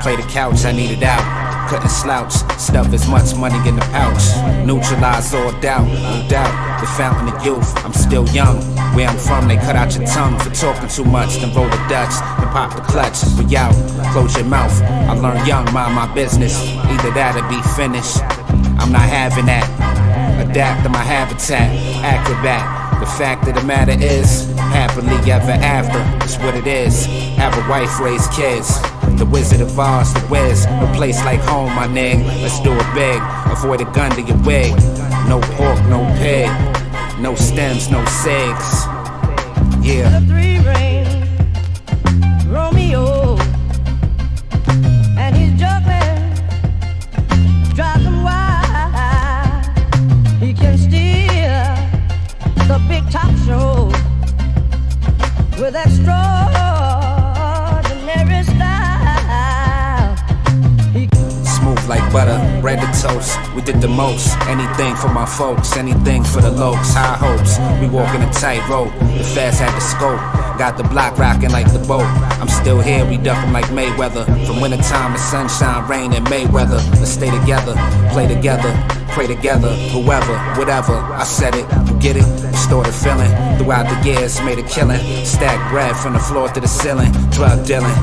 Play the couch, I need it out. Couldn't slouch, stuff as much money in the pouch. Neutralize all doubt, no doubt. The fountain of youth, I'm still young. Where I'm from, they cut out your tongue for talking too much. Then roll the Dutch, then pop the clutch. We out, close your mouth. I learned young, mind my business. Either that or be finished. I'm not having that. Adapt to my habitat, acrobat. The fact of the matter is, happily ever after, it's what it is. Have a wife, raise kids. The Wizard of Oz, the Wiz, a place like home, my nigga. Let's do it big, avoid a gun to your wig. No pork, no pig, no stems, no cigs. Yeah. The three ring, Romeo, and he's juggling, drives him wild. He can steal the big top show with extraordinary style. Smooth like butter, bread to toast. We did the most. Anything for my folks, anything for the lokes. High hopes, we walking a tightrope. The fast had the scope. Got the block rocking like the boat. I'm still here, we ducking like Mayweather. From wintertime to sunshine, rain, and Mayweather. Let's stay together, play together, pray together, whoever, whatever. I said it, you get it? Restore the feeling. Throughout the years, made a killing. Stack bread from the floor to the ceiling. Drug dealing,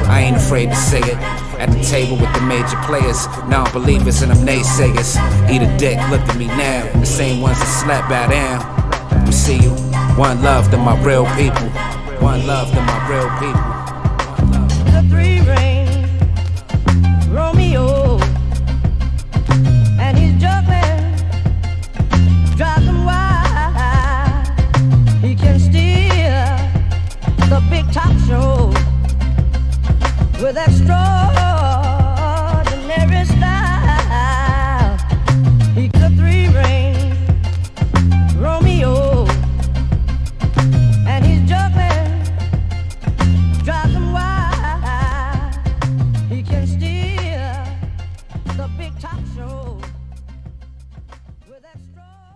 I ain't afraid to say it. At the table with the major players, non-believers and them naysayers. Eat a dick, look at me now. The same ones that slept by down. We see you. One love to my real people. One love to my real people. The three ring, Romeo, and he's juggling, drives him wild. He can steal the big top show with extraordinary style. He the three ring, Romeo, and he's juggling, drives him wild. He can steal the big top show with extraordinary